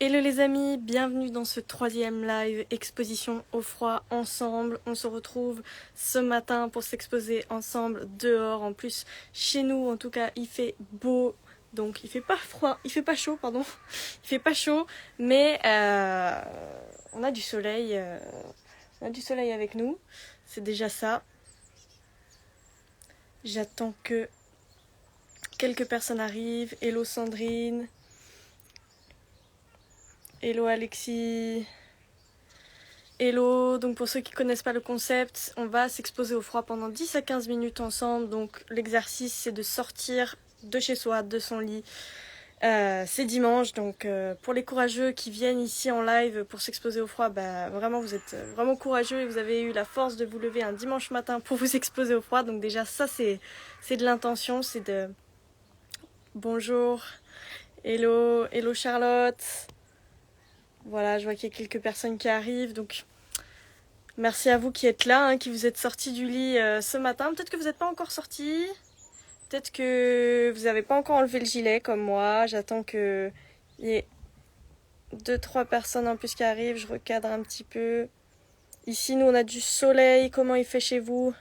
Hello les amis, bienvenue dans ce troisième live exposition au froid ensemble. On se retrouve ce matin pour s'exposer ensemble dehors. En plus, chez nous en tout cas, il fait beau. Donc il fait pas froid, il fait pas chaud, pardon. Il fait pas chaud, mais on a du soleil. On a du soleil avec nous. C'est déjà ça. J'attends que quelques personnes arrivent. Hello Sandrine. Hello Alexis. Hello, donc pour ceux qui connaissent pas le concept, on va s'exposer au froid pendant 10 à 15 minutes ensemble. Donc l'exercice c'est de sortir de chez soi, de son lit. C'est dimanche, donc pour les courageux qui viennent ici en live pour s'exposer au froid, bah vraiment vous êtes vraiment courageux et vous avez eu la force de vous lever un dimanche matin pour vous exposer au froid. Donc déjà ça c'est de l'intention, c'est de... Bonjour, hello, hello Charlotte. Voilà, je vois qu'il y a quelques personnes qui arrivent, donc merci à vous qui êtes là, hein, qui vous êtes sortis du lit ce matin. Peut-être que vous n'êtes pas encore sortis, peut-être que vous n'avez pas encore enlevé le gilet comme moi. J'attends qu'il y ait 2-3 personnes en plus qui arrivent, je recadre un petit peu. Ici, nous, on a du soleil. Comment il fait chez vous?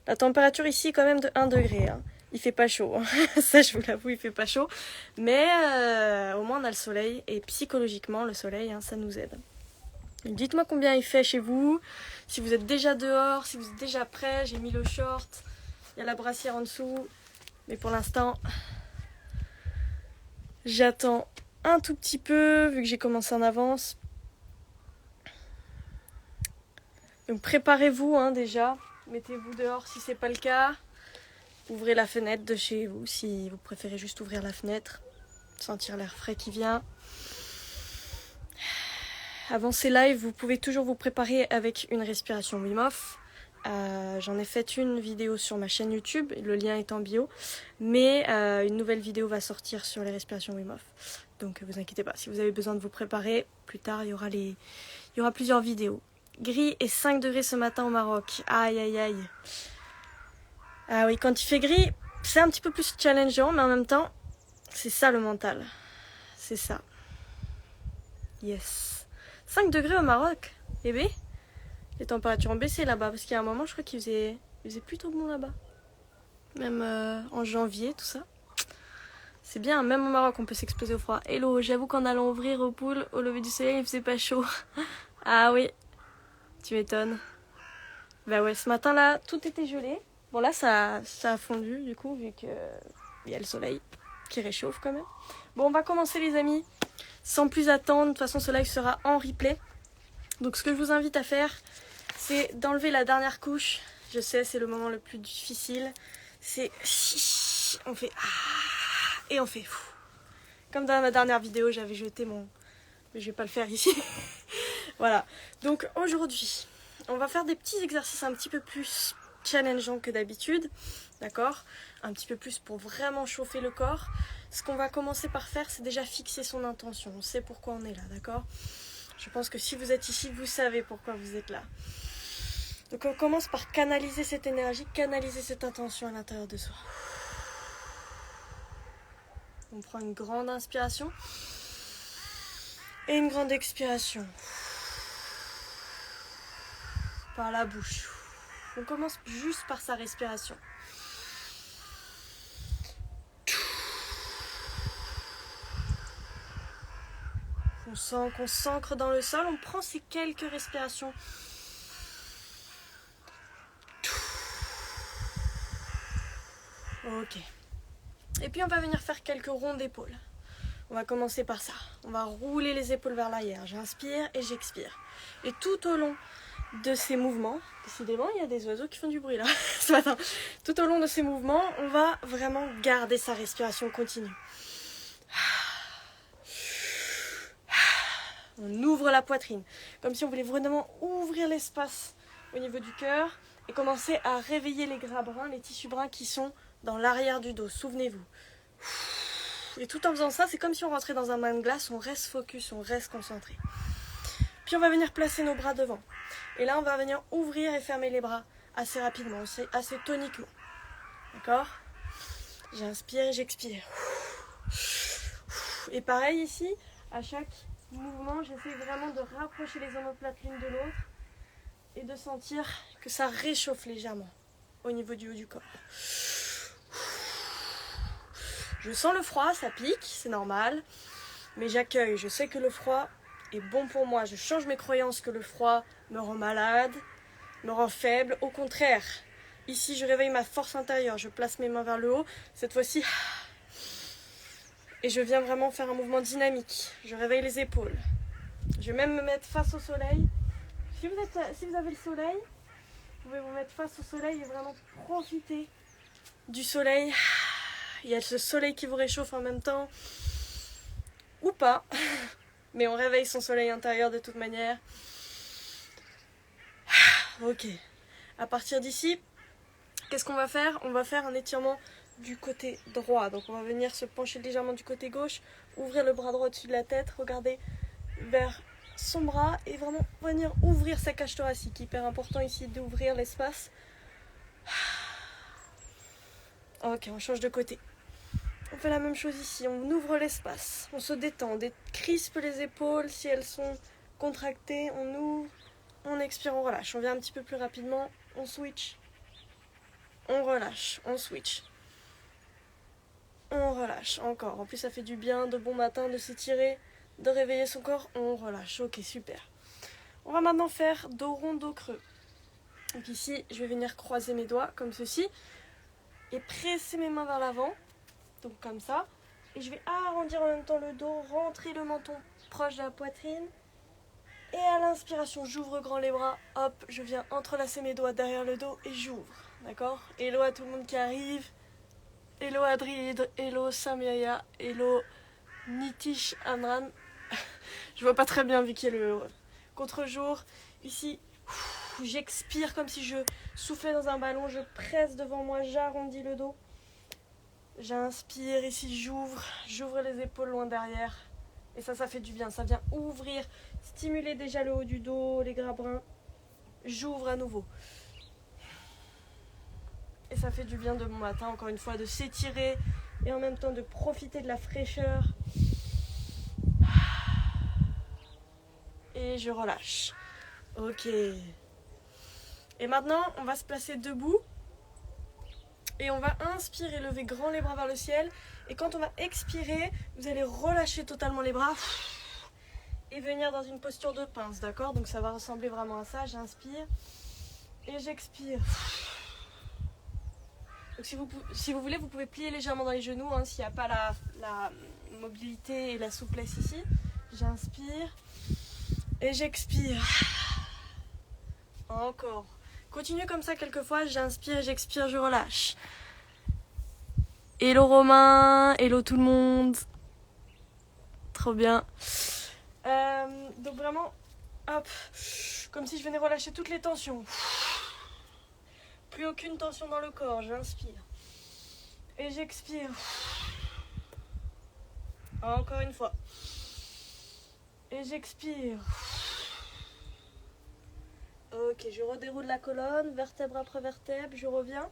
La température ici est quand même de 1 degré. Hein. Il fait pas chaud. Ça, je vous l'avoue, il fait pas chaud. Mais au moins, on a le soleil. Et psychologiquement, le soleil, hein, ça nous aide. Dites-moi combien il fait chez vous. Si vous êtes déjà dehors, si vous êtes déjà prêt. J'ai mis le short. Il y a la brassière en dessous. Mais pour l'instant, j'attends un tout petit peu, vu que j'ai commencé en avance. Donc préparez-vous hein, déjà. Mettez-vous dehors si c'est pas le cas. Ouvrez la fenêtre de chez vous si vous préférez juste ouvrir la fenêtre. Sentir l'air frais qui vient. Avant ces lives, vous pouvez toujours vous préparer avec une respiration Wim Hof. J'en ai fait une vidéo sur ma chaîne YouTube, le lien est en bio. Mais une nouvelle vidéo va sortir sur les respirations Wim Hof. Donc vous inquiétez pas, si vous avez besoin de vous préparer, plus tard il y aura plusieurs vidéos. Gris et 5 degrés ce matin au Maroc. Aïe aïe aïe. Ah oui, quand il fait gris, c'est un petit peu plus challengeant, mais en même temps, c'est ça le mental. C'est ça. Yes. 5 degrés au Maroc. Eh bien, les températures ont baissé là-bas, parce qu'il y a un moment, je crois qu'il faisait plutôt bon là-bas. Même en janvier, tout ça. C'est bien, même au Maroc, on peut s'exposer au froid. Hello, j'avoue qu'en allant ouvrir au pool, au lever du soleil, il faisait pas chaud. Ah oui, tu m'étonnes. Bah ouais, ce matin-là, tout était gelé. Bon là, ça a fondu, du coup, vu qu'il y a le soleil qui réchauffe quand même. Bon, on va commencer les amis. Sans plus attendre, de toute façon, ce live sera en replay. Donc ce que je vous invite à faire, c'est d'enlever la dernière couche. Je sais, c'est le moment le plus difficile. C'est... On fait... Et on fait... Comme dans ma dernière vidéo, j'avais jeté mon... Mais je vais pas le faire ici. Voilà. Donc aujourd'hui, on va faire des petits exercices un petit peu plus challengeants que d'habitude. D'accord? Un petit peu plus pour vraiment chauffer le corps. Ce qu'on va commencer par faire, c'est déjà fixer son intention. On sait pourquoi on est là, d'accord? Je pense que si vous êtes ici, vous savez pourquoi vous êtes là. Donc on commence par canaliser cette énergie, canaliser cette intention à l'intérieur de soi. On prend une grande inspiration et une grande expiration. Par la bouche. On commence juste par sa respiration. On sent qu'on s'ancre dans le sol, on prend ces quelques respirations. Ok. Et puis on va venir faire quelques ronds d'épaules. On va commencer par ça. On va rouler les épaules vers l'arrière. J'inspire et j'expire. Et tout au long de ces mouvements, décidément il y a des oiseaux qui font du bruit là ce matin. Tout au long de ces mouvements, on va vraiment garder sa respiration continue. On ouvre la poitrine, comme si on voulait vraiment ouvrir l'espace au niveau du cœur et commencer à réveiller les gras bruns, les tissus bruns qui sont dans l'arrière du dos. Souvenez-vous. Et tout en faisant ça, c'est comme si on rentrait dans un bain de glace, on reste focus, on reste concentré. Puis on va venir placer nos bras devant. Et là, on va venir ouvrir et fermer les bras assez rapidement, assez toniquement. D'accord? J'inspire et j'expire. Et pareil ici, à chaque mouvement, j'essaie vraiment de rapprocher les omoplates l'une de l'autre et de sentir que ça réchauffe légèrement au niveau du haut du corps. Je sens le froid, ça pique, c'est normal, mais j'accueille, je sais que le froid est bon pour moi. Je change mes croyances que le froid me rend malade, me rend faible. Au contraire, ici je réveille ma force intérieure, je place mes mains vers le haut, cette fois-ci, et je viens vraiment faire un mouvement dynamique. Je réveille les épaules. Je vais même me mettre face au soleil. Si vous avez le soleil, vous pouvez vous mettre face au soleil et vraiment profiter du soleil. Il y a ce soleil qui vous réchauffe en même temps, ou pas, mais on réveille son soleil intérieur de toute manière. Ok, à partir d'ici, qu'est-ce qu'on va faire? On va faire un étirement du côté droit. Donc on va venir se pencher légèrement du côté gauche, ouvrir le bras droit au-dessus de la tête, regarder vers son bras et vraiment venir ouvrir sa cage thoracique. Hyper important ici d'ouvrir l'espace. Ok, on change de côté. On fait la même chose ici, on ouvre l'espace, on se détend, on crispe les épaules si elles sont contractées, on ouvre, on expire, on relâche. On vient un petit peu plus rapidement, on switch, on relâche, on switch, on relâche, encore. En plus ça fait du bien, de bon matin, de s'étirer, de réveiller son corps, on relâche. Ok, super. On va maintenant faire dos rond, dos creux. Donc ici, je vais venir croiser mes doigts comme ceci et presser mes mains vers l'avant. Donc comme ça, et je vais arrondir en même temps le dos, rentrer le menton proche de la poitrine, et à l'inspiration j'ouvre grand les bras, hop, je viens entrelacer mes doigts derrière le dos et j'ouvre, d'accord? Hello à tout le monde qui arrive, hello Adride, hello Samyaya, hello Nitish Amran. Je vois pas très bien vu qu'il y a le contre-jour. Ici, j'expire comme si je soufflais dans un ballon, je presse devant moi, j'arrondis le dos. J'inspire, ici j'ouvre les épaules loin derrière. Et ça fait du bien, ça vient ouvrir, stimuler déjà le haut du dos, les gras bruns. J'ouvre à nouveau. Et ça fait du bien de bon matin, encore une fois, de s'étirer et en même temps de profiter de la fraîcheur. Et je relâche. Ok. Et maintenant, on va se placer debout. Et on va inspirer, lever grand les bras vers le ciel. Et quand on va expirer, vous allez relâcher totalement les bras. Et venir dans une posture de pince, d'accord? Donc ça va ressembler vraiment à ça. J'inspire. Et j'expire. Donc si vous voulez, vous pouvez plier légèrement dans les genoux, hein, s'il n'y a pas la mobilité et la souplesse ici. J'inspire. Et j'expire. Encore. Continuez comme ça quelques fois. J'inspire, j'expire, je relâche. Hello Romain, hello tout le monde. Trop bien. Donc vraiment, hop, comme si je venais relâcher toutes les tensions. Plus aucune tension dans le corps, j'inspire. Et j'expire. Encore une fois. Et j'expire. Ok, je redéroule la colonne, vertèbre après vertèbre, je reviens.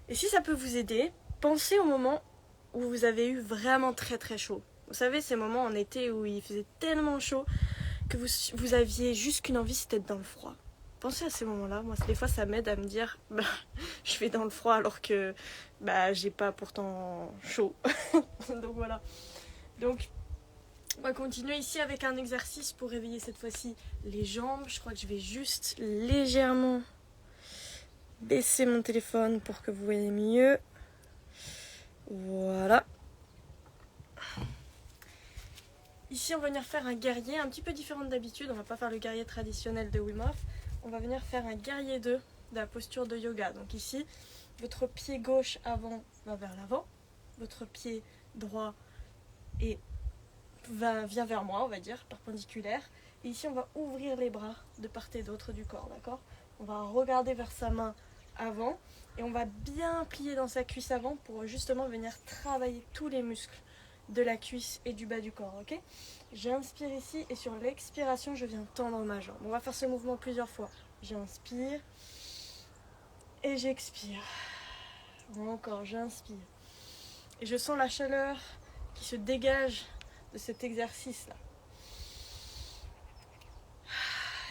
Et si ça peut vous aider, pensez au moment où vous avez eu vraiment très très chaud. Vous savez, ces moments en été où il faisait tellement chaud que vous aviez juste qu'une envie, c'était d'être dans le froid. Pensez à ces moments-là. Moi, des fois, ça m'aide à me dire, je vais dans le froid alors que j'ai pas pourtant chaud. Donc voilà. Donc, on va continuer ici avec un exercice pour réveiller cette fois-ci les jambes. Je crois que je vais juste légèrement baisser mon téléphone pour que vous voyez mieux. Voilà. Ici, on va venir faire un guerrier un petit peu différent d'habitude. On va pas faire le guerrier traditionnel de Wim Hof. On va venir faire un guerrier 2 de la posture de yoga. Donc ici, votre pied gauche avant va vers l'avant. Votre pied droit vient vers moi, on va dire, perpendiculaire. Et ici, on va ouvrir les bras de part et d'autre du corps, d'accord? On va regarder vers sa main avant et on va bien plier dans sa cuisse avant pour justement venir travailler tous les muscles de la cuisse et du bas du corps, ok? J'inspire ici et sur l'expiration, je viens tendre ma jambe. On va faire ce mouvement plusieurs fois. J'inspire et j'expire. Encore, j'inspire. Et je sens la chaleur qui se dégage de cet exercice-là.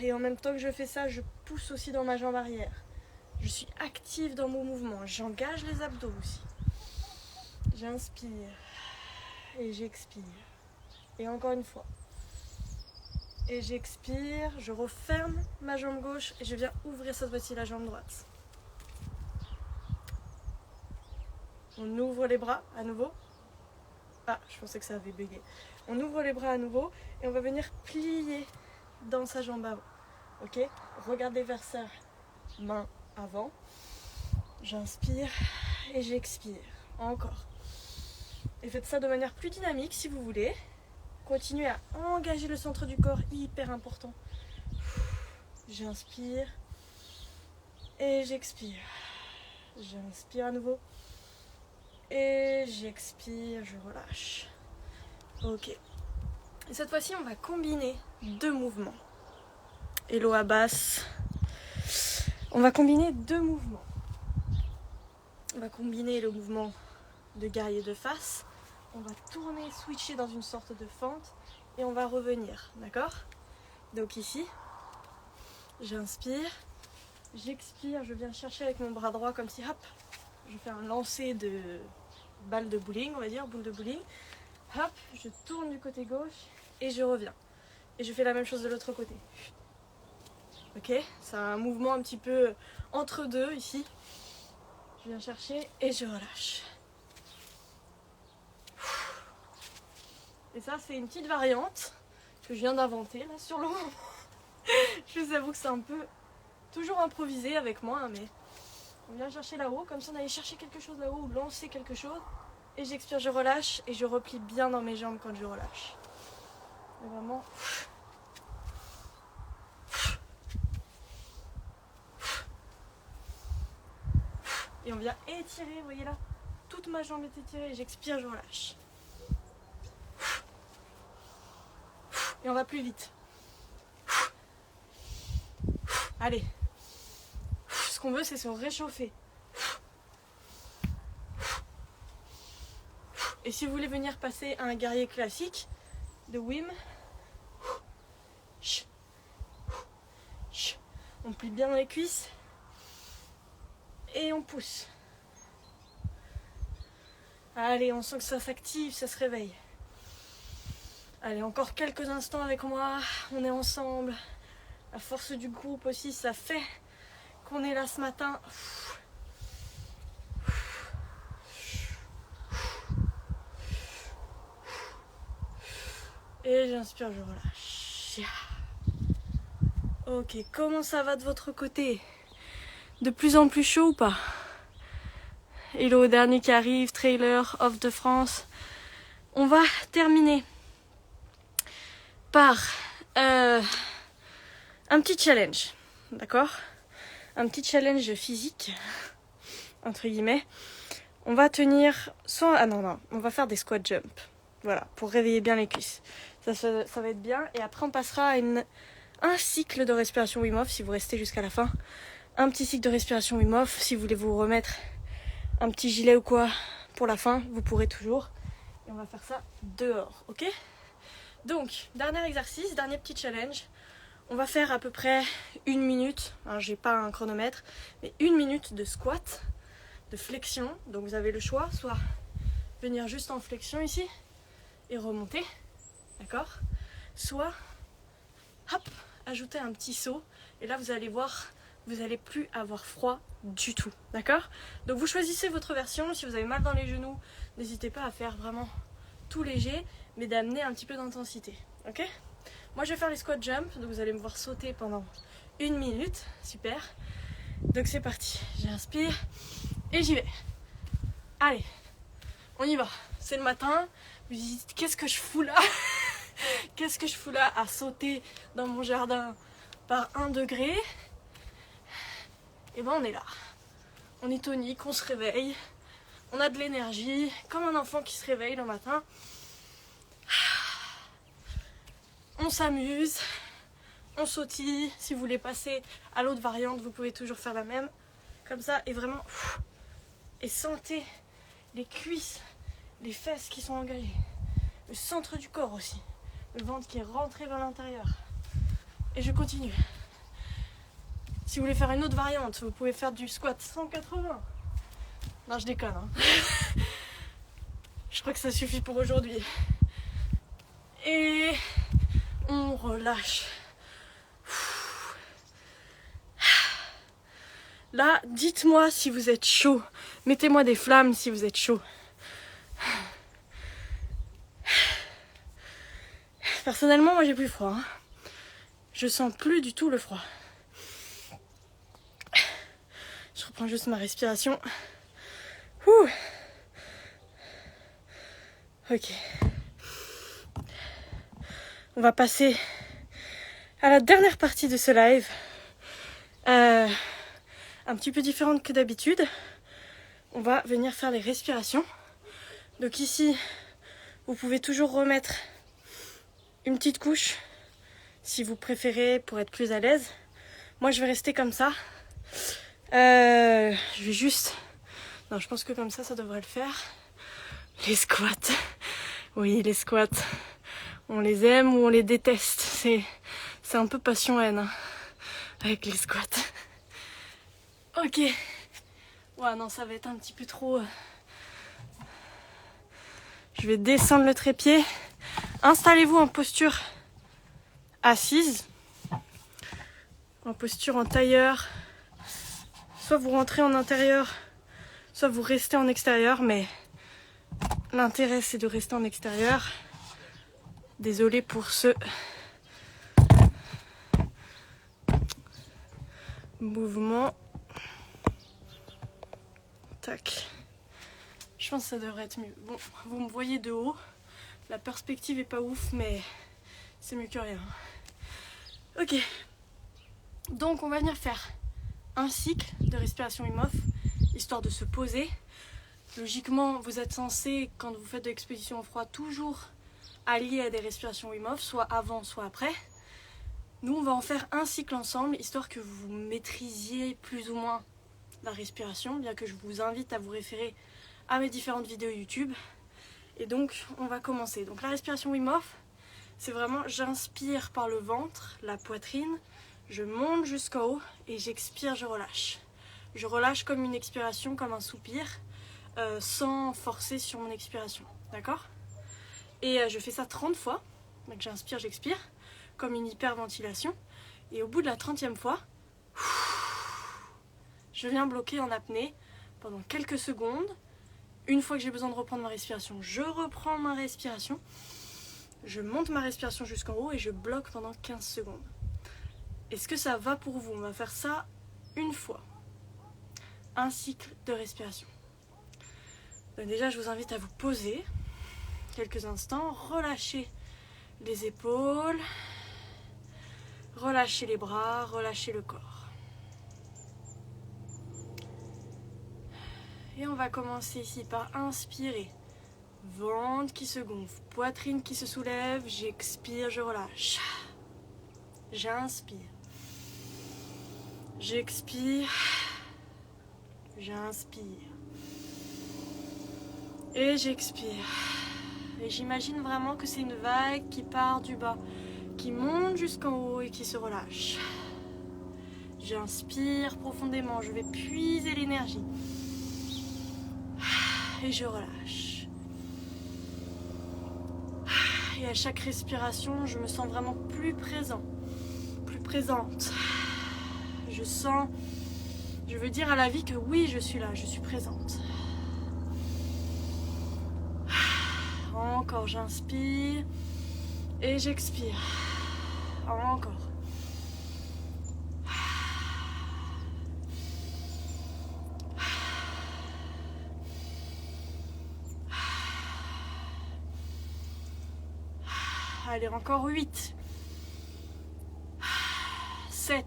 Et en même temps que je fais ça, je pousse aussi dans ma jambe arrière. Je suis active dans mon mouvement. J'engage les abdos aussi. J'inspire et j'expire. Et encore une fois. Et j'expire, je referme ma jambe gauche et je viens ouvrir cette fois-ci la jambe droite. On ouvre les bras à nouveau. Ah, je pensais que ça avait bugué. On ouvre les bras à nouveau et on va venir plier dans sa jambe avant. Ok? Regardez vers ça. Main avant. J'inspire et j'expire. Encore. Et faites ça de manière plus dynamique si vous voulez. Continuez à engager le centre du corps, hyper important. J'inspire et j'expire. J'inspire à nouveau et j'expire, je relâche. Ok. Et cette fois-ci, on va combiner deux mouvemts. Hello Abbas. On va combiner deux mouvements. On va combiner le mouvement de guerrier de face. On va tourner, switcher dans une sorte de fente et on va revenir, d'accord? Donc ici, j'inspire, j'expire, je viens chercher avec mon bras droit comme si, hop, je fais un lancer de balle de bowling, on va dire, boule de bowling. Hop, je tourne du côté gauche et je reviens. Et je fais la même chose de l'autre côté. Ok? C'est un mouvement un petit peu entre deux ici. Je viens chercher et je relâche. Et ça, c'est une petite variante que je viens d'inventer là sur le moment. Je vous avoue que c'est un peu toujours improvisé avec moi, hein, mais on vient chercher là-haut, comme si on allait chercher quelque chose là-haut ou lancer quelque chose. Et j'expire, je relâche et je replie bien dans mes jambes quand je relâche. Et vraiment. Et on vient étirer, vous voyez là, toute ma jambe est étirée, j'expire, je relâche. Et on va plus vite. Allez. Ce qu'on veut, c'est se réchauffer. Et si vous voulez venir passer à un guerrier classique de Wim, on plie bien dans les cuisses et on pousse. Allez, on sent que ça s'active, ça se réveille. Allez, encore quelques instants avec moi, on est ensemble. La force du groupe aussi, ça fait qu'on est là ce matin. Et j'inspire, je relâche. Ok, comment ça va de votre côté? De plus en plus chaud ou pas? Hello, dernier qui arrive, trailer off de France. On va terminer par un petit challenge, d'accord? Un petit challenge physique, entre guillemets. On va tenir soit... Ah non, on va faire des squat jump. Voilà, pour réveiller bien les cuisses. Ça va être bien. Et après, on passera à un cycle de respiration Wim Hof, si vous restez jusqu'à la fin. Un petit cycle de respiration Wim Hof, si vous voulez vous remettre un petit gilet ou quoi pour la fin, vous pourrez toujours. Et on va faire ça dehors, ok? Donc, dernier exercice, dernier petit challenge. On va faire à peu près 1 minute. Alors, j'ai pas un chronomètre, mais 1 minute de squat, de flexion. Donc, vous avez le choix, soit venir juste en flexion ici et remonter, d'accord? Soit, hop, ajouter un petit saut. Et là, vous allez voir, vous n'allez plus avoir froid du tout, d'accord? Donc, vous choisissez votre version. Si vous avez mal dans les genoux, n'hésitez pas à faire vraiment tout léger, mais d'amener un petit peu d'intensité, ok? Moi, je vais faire les squat jump, donc vous allez me voir sauter pendant 1 minute, super. Donc, c'est parti, j'inspire et j'y vais. Allez, on y va. C'est le matin, vous dites, qu'est-ce que je fous là? Qu'est-ce que je fous là à sauter dans mon jardin par 1 degré? Et ben, on est là. On est tonique, on se réveille. On a de l'énergie, comme un enfant qui se réveille le matin. On s'amuse, on sautille. Si vous voulez passer à l'autre variante, vous pouvez toujours faire la même. Comme ça, et vraiment... Et sentez les cuisses, les fesses qui sont engagées. le centre du corps aussi. Le ventre qui est rentré vers l'intérieur. Et je continue. Si vous voulez faire une autre variante, vous pouvez faire du squat 180. Non, je déconne. Hein. Je crois que ça suffit pour aujourd'hui. Et on relâche. Là, dites-moi si vous êtes chaud. Mettez-moi des flammes si vous êtes chaud. Personnellement, moi j'ai plus froid. Hein. Je sens plus du tout le froid. Je reprends juste ma respiration. Ouh. Ok. On va passer à la dernière partie de ce live. Un petit peu différente que d'habitude. On va venir faire les respirations. Donc ici, vous pouvez toujours remettre une petite couche si vous préférez pour être plus à l'aise. Moi je vais rester comme ça. Je vais juste... Non, je pense que comme ça devrait le faire. Les squats. Oui, les squats. On les aime ou on les déteste. C'est un peu passion-haine hein, avec les squats. Ok. Ouais, non, ça va être un petit peu trop... Je vais descendre le trépied. Installez-vous en posture assise. En posture en tailleur. Soit vous rentrez en intérieur, soit vous restez en extérieur, mais l'intérêt c'est de rester en extérieur. Désolée pour ce mouvement. Tac. Je pense que ça devrait être mieux. Bon, vous me voyez de haut. La perspective est pas ouf, mais c'est mieux que rien. Ok. Donc on va venir faire un cycle de respiration Wim Hof, histoire de se poser. Logiquement, vous êtes censé, quand vous faites de l'exposition au froid, toujours allier à des respirations Wim Hof, soit avant, soit après. Nous, on va en faire un cycle ensemble, histoire que vous maîtrisiez plus ou moins la respiration, bien que je vous invite à vous référer à mes différentes vidéos YouTube. Et donc, on va commencer. Donc la respiration Wim Hof, c'est vraiment j'inspire par le ventre, la poitrine, je monte jusqu'en haut et j'expire, je relâche. Je relâche comme une expiration, comme un soupir, sans forcer sur mon expiration. D'accord ? Et je fais ça 30 fois. Donc j'inspire, j'expire, comme une hyperventilation. Et au bout de la 30e fois, je viens bloquer en apnée pendant quelques secondes. Une fois que j'ai besoin de reprendre ma respiration, je reprends ma respiration. Je monte ma respiration jusqu'en haut et je bloque pendant 15 secondes. Est-ce que ça va pour vous ? On va faire ça une fois. Un cycle de respiration. Donc déjà, je vous invite à vous poser quelques instants. Relâchez les épaules. Relâchez les bras. Relâchez le corps. Et on va commencer ici par inspirer. Ventre qui se gonfle, poitrine qui se soulève, j'expire, je relâche. J'inspire. J'expire. J'inspire. Et j'expire. Et j'imagine vraiment que c'est une vague qui part du bas, qui monte jusqu'en haut et qui se relâche. J'inspire profondément, je vais puiser l'énergie. Et je relâche. Et à chaque respiration, je me sens vraiment plus présent, plus présente. Je sens, je veux dire à la vie que oui, je suis là, je suis présente. Encore, j'inspire et j'expire. Encore. Allez, encore 8, 7,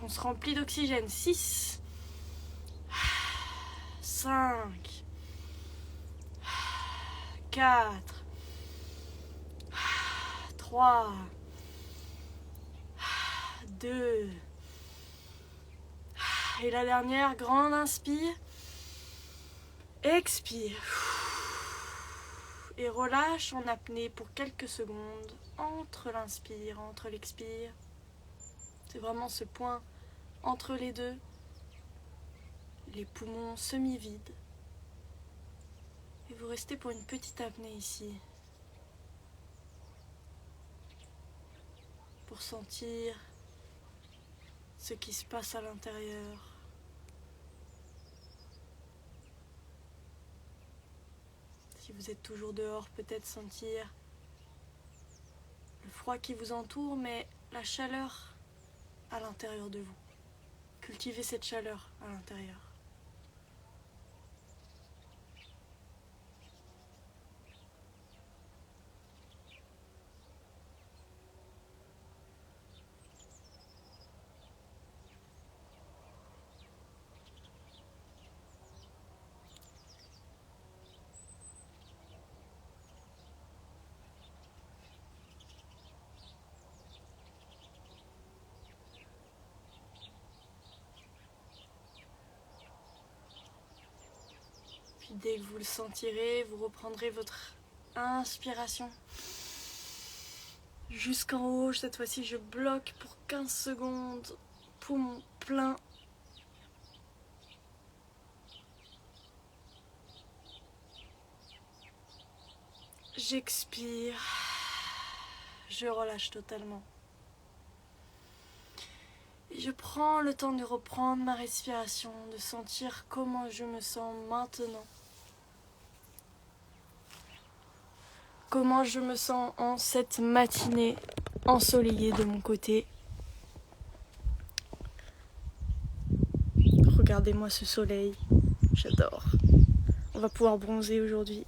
on se remplit d'oxygène, 6, 5, 4, 3, 2, et la dernière, grande inspire, expire. Et relâche en apnée pour quelques secondes entre l'inspire, entre l'expire. C'est vraiment ce point entre les deux. Les poumons semi-vides. Et vous restez pour une petite apnée ici. Pour sentir ce qui se passe à l'intérieur. Si vous êtes toujours dehors, peut-être sentir le froid qui vous entoure, mais la chaleur à l'intérieur de vous. Cultivez cette chaleur à l'intérieur. Puis dès que vous le sentirez, vous reprendrez votre inspiration. Jusqu'en haut, cette fois-ci je bloque pour 15 secondes. Poumon plein. J'expire. Je relâche totalement. Et je prends le temps de reprendre ma respiration, de sentir comment je me sens maintenant. Comment je me sens en cette matinée ensoleillée de mon côté. Regardez-moi ce soleil, j'adore. On va pouvoir bronzer aujourd'hui.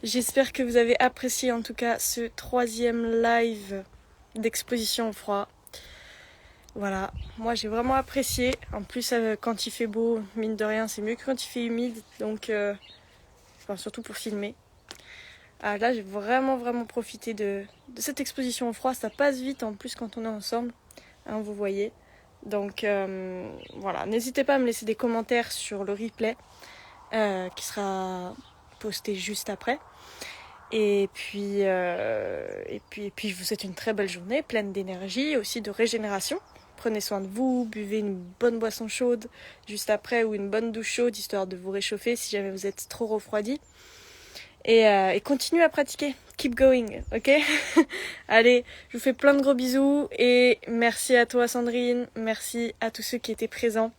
J'espère que vous avez apprécié en tout cas ce 3e live d'exposition au froid. Voilà, moi j'ai vraiment apprécié. En plus quand il fait beau, mine de rien, c'est mieux que quand il fait humide. Donc, surtout pour filmer. Là j'ai vraiment profité de cette exposition au froid. Ça passe vite en plus quand on est ensemble, hein, vous voyez. Donc voilà, n'hésitez pas à me laisser des commentaires sur le replay qui sera posté juste après. Et puis je vous souhaite une très belle journée, pleine d'énergie, aussi de régénération. Prenez soin de vous, buvez une bonne boisson chaude juste après ou une bonne douche chaude histoire de vous réchauffer si jamais vous êtes trop refroidi. Et continuez à pratiquer. Keep going, ok? Allez, je vous fais plein de gros bisous et merci à toi Sandrine, merci à tous ceux qui étaient présents.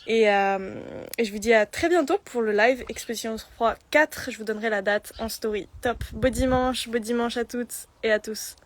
Et je vous dis à très bientôt pour le live Exposition 3 4. Je vous donnerai la date en story. Top. Beau dimanche à toutes et à tous.